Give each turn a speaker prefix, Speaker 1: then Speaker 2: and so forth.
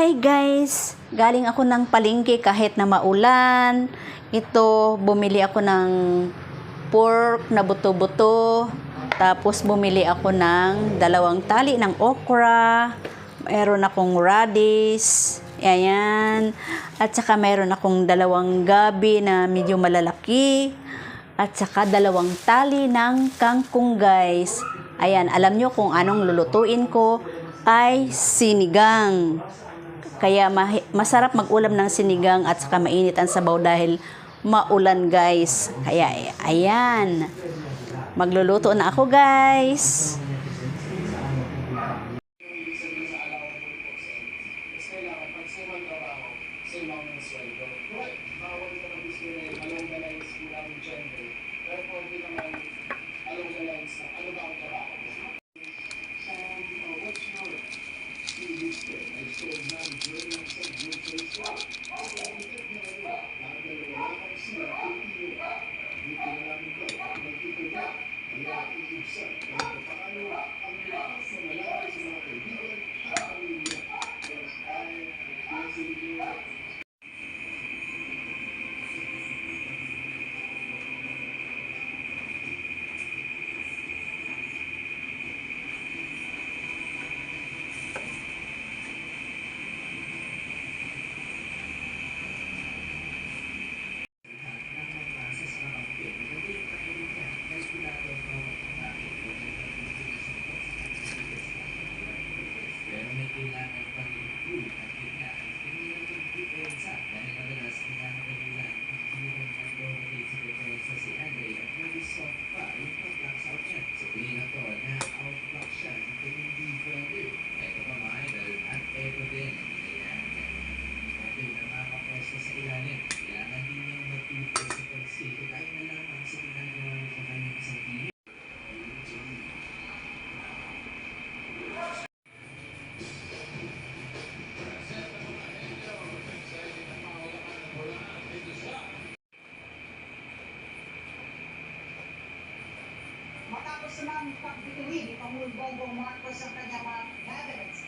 Speaker 1: Hi guys! Galing ako ng palengke kahit na maulan. Ito, bumili ako ng pork na buto-buto. Tapos bumili ako ng 2 tali ng okra. Meron akong radish. Ayan. At saka meron akong 2 gabi na medyo malalaki. At saka 2 tali ng kangkong guys. Ayan, alam nyo kung anong lulutuin ko ay sinigang. Kaya masarap mag-ulam ng sinigang at saka mainit ang sabaw dahil maulan guys. Kaya ayan. Magluluto na ako guys.
Speaker 2: Matapos naman pagbituin ni Pangulong Bongbong Marcos ang kanyang mga cabinets,